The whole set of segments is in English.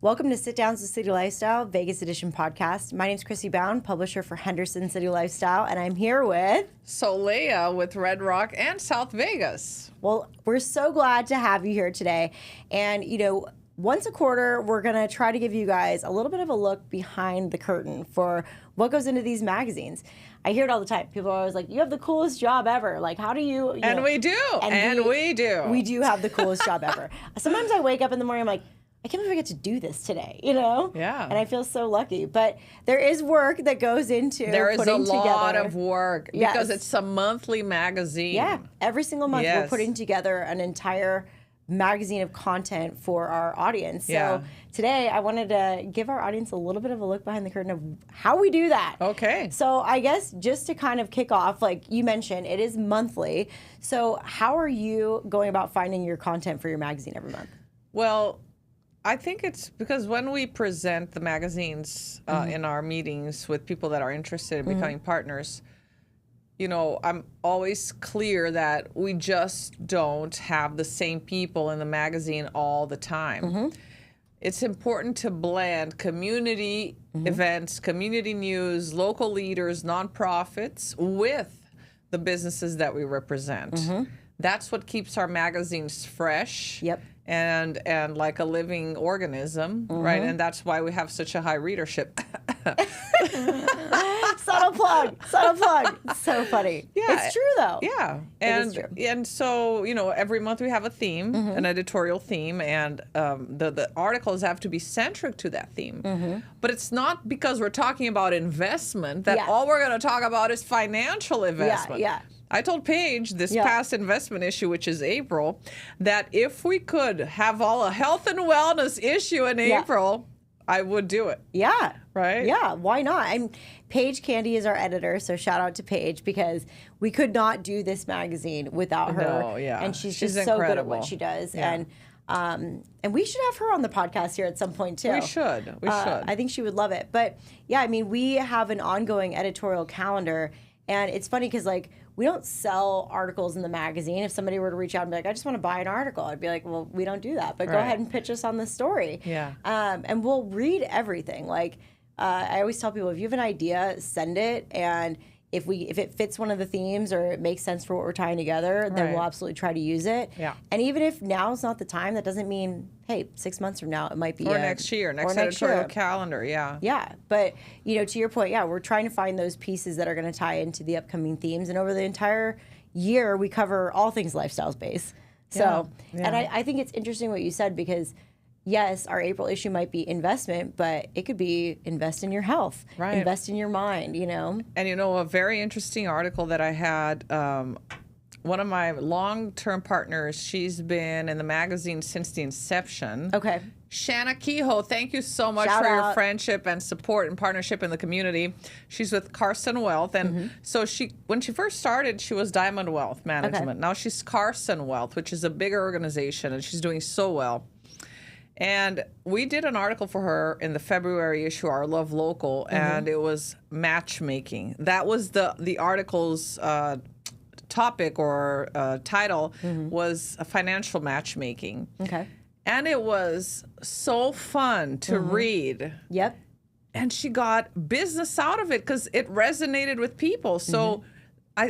Welcome to Sit Downs with City Lifestyle, Vegas Edition podcast. My name is Crissie Bown, publisher for Henderson City Lifestyle, and I'm here with Solae with Red Rock and South Vegas. Well, we're so glad to have you here today. And, once a quarter, we're going to try to give you guys a little bit of a look behind the curtain for what goes into these magazines. I hear it all the time. People are always like, you have the coolest job ever. Like, how do you And know? we do. And we do. We do have the coolest job ever. Sometimes I wake up in the morning, I'm like, I can't believe I get to do this today, Yeah. And I feel so lucky. But there is work that goes into There is a putting lot together. of work Yes. because it's a monthly magazine. Yeah, every single month we're Yes. putting together an entire magazine of content for our audience. So Yeah. today I wanted to give our audience a little bit of a look behind the curtain of how we do that. Okay. So I guess just to kind of kick off, like you mentioned, it is monthly. So how are you going about finding your content for your magazine every month? Well, I think it's because when we present the magazines in our meetings with people that are interested in becoming partners, I'm always clear that we just don't have the same people in the magazine all the time. It's important to blend community events, community news, local leaders, nonprofits with the businesses that we represent. That's what keeps our magazines fresh. Yep. And like a living organism, right? And that's why we have such a high readership. Subtle plug. So funny. Yeah. It's true though. Yeah. It is true. And so, every month we have a theme, an editorial theme, and the articles have to be centric to that theme. But it's not because we're talking about investment that all we're going to talk about is financial investment. Yeah. I told Paige this past investment issue, which is April, that if we could have all a health and wellness issue in April, I would do it. Yeah. Right? Yeah, why not? Paige Candy is our editor, so shout out to Paige because we could not do this magazine without her. No, yeah. And she's She's just so good at what incredible. she does. Yeah. And we should have her on the podcast here at some point too. We should. I think she would love it. But yeah, we have an ongoing editorial calendar. And it's funny because, we don't sell articles in the magazine. If somebody were to reach out and be like, I just want to buy an article, I'd be like, well, we don't do that. But go ahead and pitch us on the story. Yeah. And we'll read everything. I always tell people, if you have an idea, send it. And if it fits one of the themes or it makes sense for what we're tying together, then we'll absolutely try to use it. Yeah. And even if now's not the time, that doesn't mean, hey, 6 months from now, it might be. Or next year, next editorial calendar, yeah. Yeah, but to your point, we're trying to find those pieces that are going to tie into the upcoming themes, and over the entire year, we cover all things lifestyle based. So, and I think it's interesting what you said because, yes, our April issue might be investment, but it could be invest in your health, invest in your mind. And a very interesting article that I had. One of my long-term partners, she's been in the magazine since the inception. Okay. Shanna Kehoe, thank you so much Shout for your out. friendship and support and partnership in the community. She's with Carson Wealth. And so when she first started, she was Diamond Wealth Management. Okay. Now she's Carson Wealth, which is a bigger organization, and she's doing so well. And we did an article for her in the February issue, our Love Local, and it was matchmaking. That was the article's topic or title was financial matchmaking. Okay. And it was so fun to read. Yep. And she got business out of it because it resonated with people. So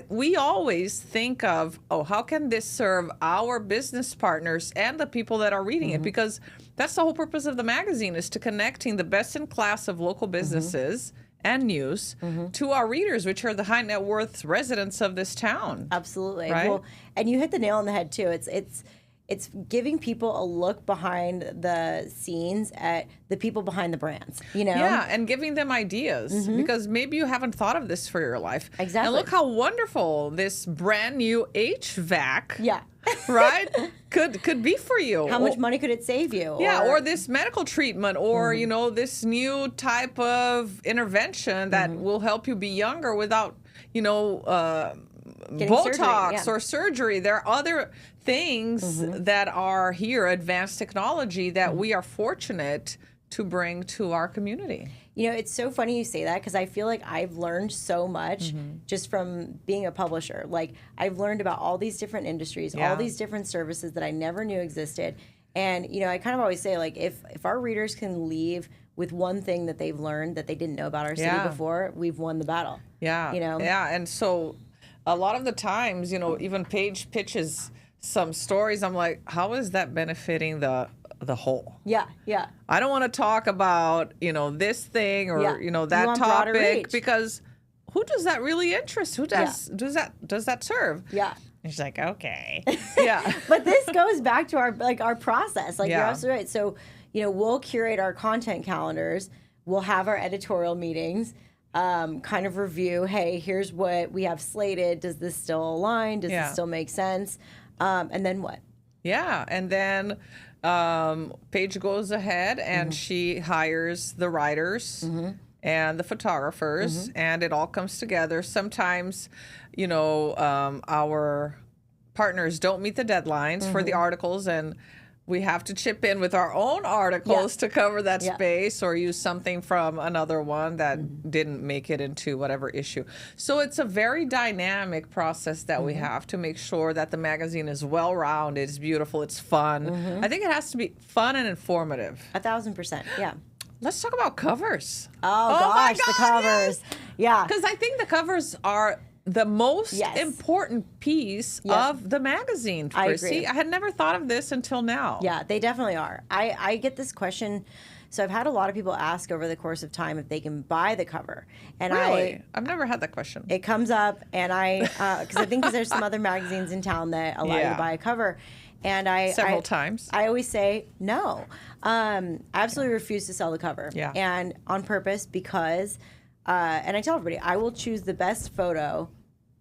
we always think of, how can this serve our business partners and the people that are reading it? Because that's the whole purpose of the magazine, is to connecting the best in class of local businesses and news to our readers, which are the high net worth residents of this town. Absolutely. Right? Well, and you hit the nail on the head too. It's giving people a look behind the scenes at the people behind the brands, Yeah, and giving them ideas because maybe you haven't thought of this for your life. Exactly. And look how wonderful this brand new HVAC, Yeah. right, could be for you. How much money could it save you? Yeah, or this medical treatment, or this new type of intervention that will help you be younger without, Botox or surgery. There are other things that are here, advanced technology that we are fortunate to bring to our community. It's so funny you say that because I feel like I've learned so much just from being a publisher. I've learned about all these different industries, all these different services that I never knew existed. And, I kind of always say, like, if our readers can leave with one thing that they've learned that they didn't know about our city before, we've won the battle. Yeah. Yeah. And so a lot of the times, even Paige pitches some stories. I'm like, how is that benefiting the whole? Yeah. Yeah. I don't want to talk about, this thing or, that topic, because who does that really interest? Who does that serve? Yeah. And she's like, okay. Yeah. But this goes back to our process. Like, you're absolutely right. So, we'll curate our content calendars. We'll have our editorial meetings, kind of review, hey, here's what we have slated. Does this still align? Does this still make sense? And then what? Yeah. And then Paige goes ahead and she hires the writers and the photographers, and it all comes together. Sometimes, our partners don't meet the deadlines for the articles, and we have to chip in with our own articles to cover that space, or use something from another one that didn't make it into whatever issue. So it's a very dynamic process that we have to make sure that the magazine is well-rounded, it's beautiful, it's fun. I think it has to be fun and informative. 1,000%, yeah. Let's talk about covers. Oh gosh, the covers. Yeah. Because I think the covers are the most important piece of the magazine, Crissie. I had never thought of this until now. Yeah, they definitely are. I get this question. So I've had a lot of people ask over the course of time if they can buy the cover. And really? I've never had that question. It comes up, and because I think there's some other magazines in town that allow you to buy a cover. And several times. I always say no. I absolutely refuse to sell the cover. Yeah. And on purpose, because, and I tell everybody, I will choose the best photo.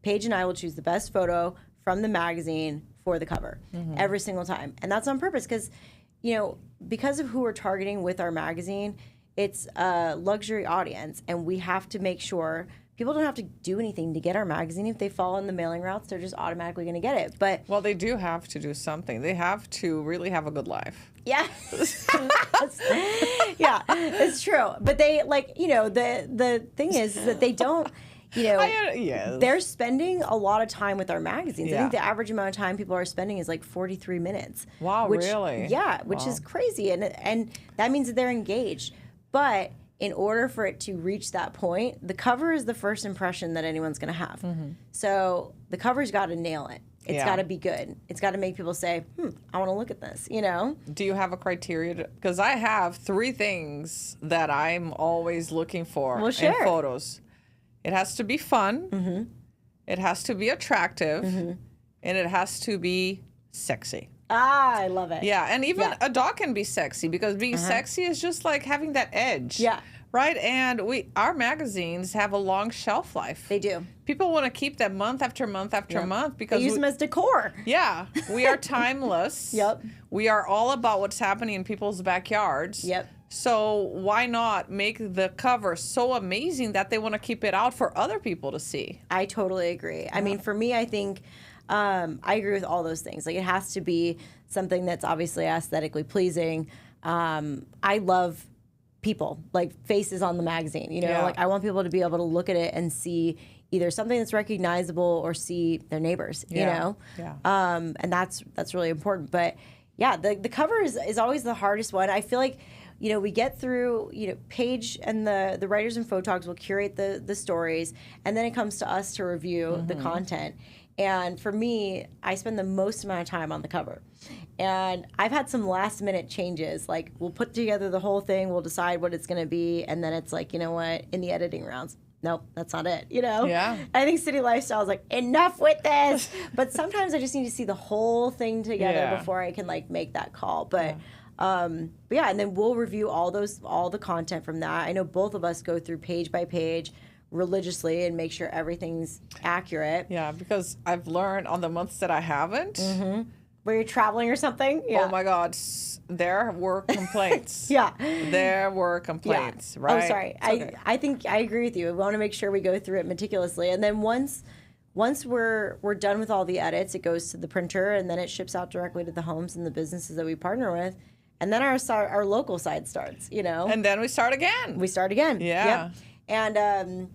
Paige and I will choose the best photo from the magazine for the cover every single time. And that's on purpose because, because of who we're targeting with our magazine, it's a luxury audience, and we have to make sure people don't have to do anything to get our magazine. If they fall in the mailing routes, they're just automatically going to get it. But they do have to do something. They have to really have a good life. Yeah. Yeah, it's true. But they, the thing is that they don't, they're spending a lot of time with our magazines. I think the average amount of time people are spending is like 43 minutes. Wow, really? Yeah, which is crazy. And that means that they're engaged. But in order for it to reach that point, the cover is the first impression that anyone's going to have. So the cover's got to nail it. It's got to be good. It's got to make people say, I want to look at this, Do you have a criteria? Because I have 3 things that I'm always looking for in photos. It has to be fun. It has to be attractive. And it has to be sexy. Ah, I love it. Yeah, and even a dog can be sexy, because being sexy is just like having that edge. Yeah. Right? And our magazines have a long shelf life. They do. People want to keep them month after month after month, because they use them as decor. Yeah. We are timeless. Yep. We are all about what's happening in people's backyards. Yep. So why not make the cover so amazing that they want to keep it out for other people to see? I totally agree. I mean, for me, I think I agree with all those things. Like, it has to be something that's obviously aesthetically pleasing. I love people, like faces on the magazine, like I want people to be able to look at it and see either something that's recognizable or see their neighbors, Yeah. And that's really important. But yeah, the cover is always the hardest one. I feel like, we get through, Paige and the writers and photogs will curate the stories, and then it comes to us to review the content. And for me, I spend the most amount of time on the cover. And I've had some last minute changes. Like, we'll put together the whole thing, we'll decide what it's going to be, and then it's like, you know what, in the editing rounds, nope, that's not it, Yeah. I think City Lifestyle is like, enough with this. But sometimes I just need to see the whole thing together before I can, make that call. But yeah, and then we'll review all the content from that. I know both of us go through page by page religiously and make sure everything's accurate. Yeah, because I've learned on the months that I haven't. Where you're traveling or something. Yeah. Oh my God, there were complaints. Yeah. There were complaints, right? Oh, sorry. Okay. I think I agree with you. We want to make sure we go through it meticulously. And then once we're done with all the edits, it goes to the printer, and then it ships out directly to the homes and the businesses that we partner with. And then our local side starts, And then we start again. We start again. Yeah. Yep. And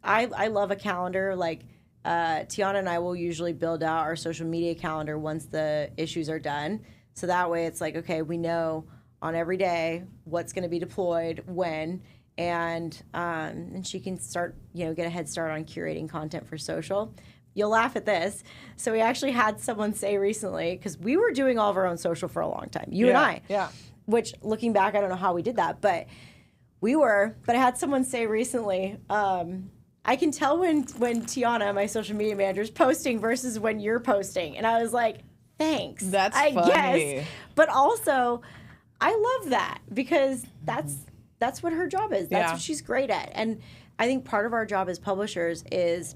I love a calendar. Like, Tiana and I will usually build out our social media calendar once the issues are done. So that way it's like, okay, we know on every day what's going to be deployed when, and she can start, get a head start on curating content for social. You'll laugh at this. So we actually had someone say recently, because we were doing all of our own social for a long time, you and I. Yeah. Which, looking back, I don't know how we did that, but I had someone say recently, I can tell when Tiana, my social media manager, is posting versus when you're posting. And I was like, thanks. That's I funny. guess. But also, I love that because that's what her job is. That's what she's great at. And I think part of our job as publishers is,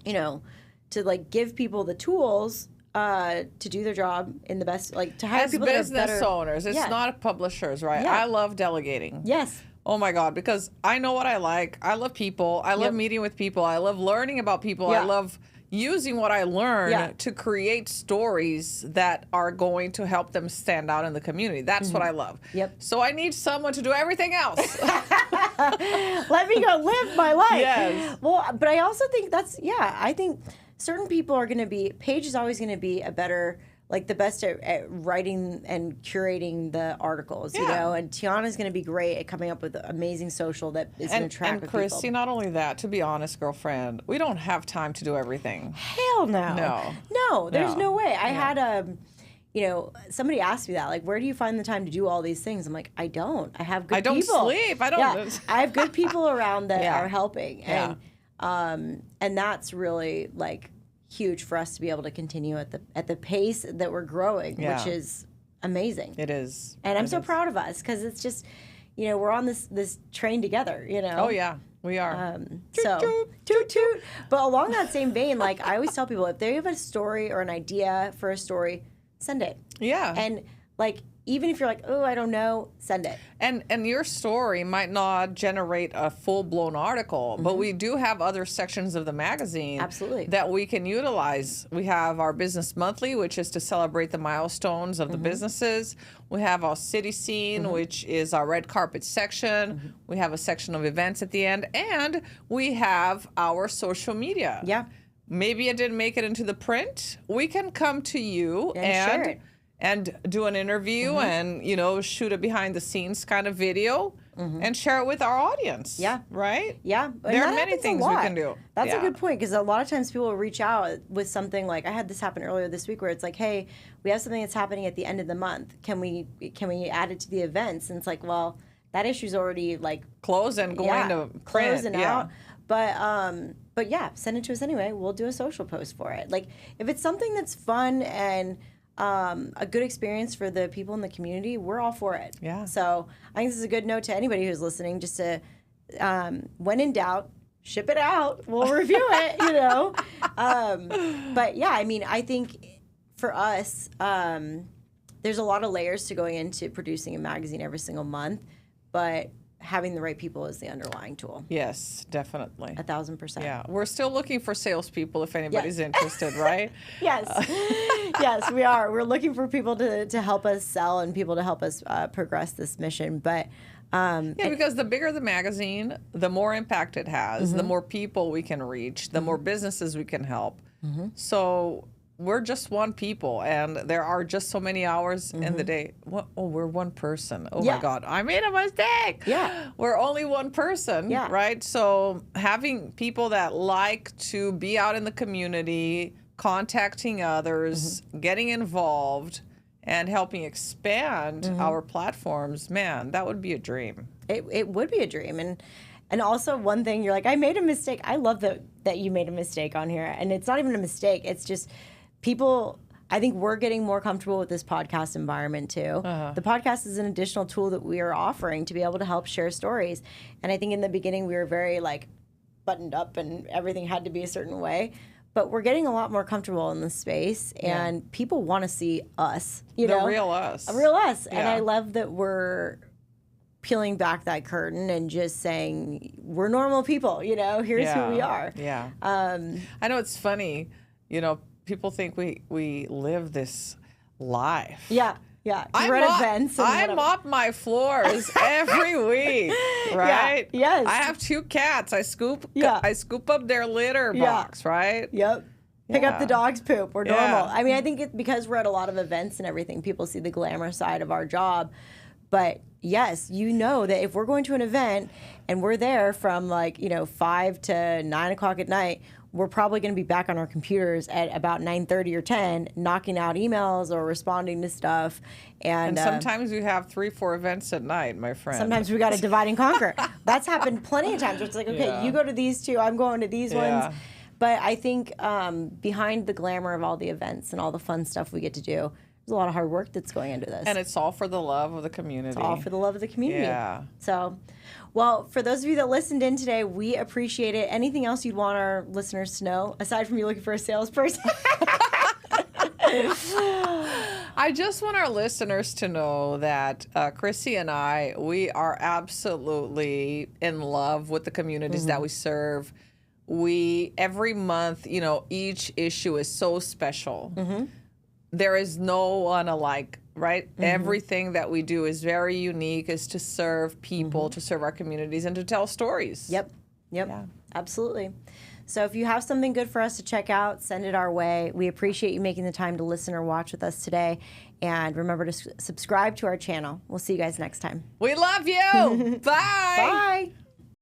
to like give people the tools to do their job in the best, like to hire as people that are business better. owners. It's not publishers, right? Yeah. I love delegating. Yes. Oh my God, because I know what I like. I love people. I love meeting with people. I love learning about people. I love using what I learn to create stories that are going to help them stand out in the community. That's what I love. Yep. So I need someone to do everything else. Let me go live my life. Yes. Well, but I also think I think certain people are going to be, Paige is always going to be a better, like the best at writing and curating the articles, and Tiana's going to be great at coming up with amazing social that is going to attract And Crissie, people. not only that, to be honest, girlfriend, we don't have time to do everything. Hell no. No, there's no way. I had somebody asked me that, like, where do you find the time to do all these things? I'm like, I don't. I have good people. I don't sleep. I don't. Yeah, I have good people around that are helping. Yeah. And that's really like huge for us to be able to continue at the pace that we're growing, which is amazing. It is. And I'm so proud of us because it's just, we're on this train together, Oh yeah, we are. Toot toot. But along that same vein, like I always tell people, if they have a story or an idea for a story, send it. Yeah. And like, even if you're like, oh, I don't know, send it. And your story might not generate a full-blown article, but we do have other sections of the magazine that we can utilize. We have our Business Monthly, which is to celebrate the milestones of the businesses. We have our City Scene, which is our red carpet section. We have a section of events at the end. And we have our social media. Yeah. Maybe it didn't make it into the print. We can come to you share it. And do an interview and, shoot a behind the scenes kind of video and share it with our audience. Yeah. Right? Yeah. There are many things we can do. That's a good point because a lot of times people will reach out with something like, I had this happen earlier this week where it's like, hey, we have something that's happening at the end of the month. Can we add it to the events? And it's like, well, that issue's already like closed and going to print. Closing out. But yeah, send it to us anyway. We'll do a social post for it. Like if it's something that's fun and a good experience for the people in the community, we're all for it. Yeah. So I think this is a good note to anybody who's listening, just to, when in doubt, ship it out. We'll review it, But yeah, I mean, I think for us, there's a lot of layers to going into producing a magazine every single month, but having the right people is the underlying tool. Yes, definitely. 1,000%. Yeah. We're still looking for salespeople if anybody's interested, right? Yes. Yes, we are. We're looking for people to help us sell and people to help us progress this mission. But because the bigger the magazine, the more impact it has, the more people we can reach, the more businesses we can help. So we're just one people, and there are just so many hours in the day. We're one person. Oh my God, I made a mistake. Yeah. We're only one person, right? So having people that like to be out in the community, contacting others, getting involved, and helping expand our platforms, man, that would be a dream. It would be a dream. And also one thing, you're like, I made a mistake. I love that you made a mistake on here. And it's not even a mistake. It's just people, I think we're getting more comfortable with this podcast environment too. The podcast is an additional tool that we are offering to be able to help share stories. And I think in the beginning we were very like buttoned up and everything had to be a certain way. But we're getting a lot more comfortable in this space, and people want to see us, The real us. A real us. Yeah. And I love that we're peeling back that curtain and just saying, we're normal people, here's who we are. Yeah. I know it's funny, people think we live this life. Yeah. Yeah. I mop my floors every week, right? Yeah. Yes. I have 2 cats. I scoop up their litter box, right? Yep. pick up the dog's poop. We're normal. Yeah. I mean, I think because we're at a lot of events and everything, people see the glamour side of our job. But yes, you know that if we're going to an event and we're there from 5 to 9 o'clock at night, we're probably going to be back on our computers at about 9:30 or 10, knocking out emails or responding to stuff. And sometimes we have 3-4 events at night, my friend. sometimes we got to divide and conquer. That's happened plenty of times. Where it's like, okay, you go to these two, I'm going to these ones. But I think behind the glamour of all the events and all the fun stuff we get to do, there's a lot of hard work that's going into this. And it's all for the love of the community. It's all for the love of the community. Yeah. So, well, for those of you that listened in today, we appreciate it. Anything else you'd want our listeners to know, aside from you looking for a salesperson? I just want our listeners to know that Crissie and I, we are absolutely in love with the communities that we serve. We, every month, each issue is so special. There is no one alike, right? Everything that we do is very unique, is to serve people, to serve our communities, and to tell stories. Yep. Yeah. Absolutely. So if you have something good for us to check out, send it our way. We appreciate you making the time to listen or watch with us today. And remember to subscribe to our channel. We'll see you guys next time. We love you. Bye. Bye.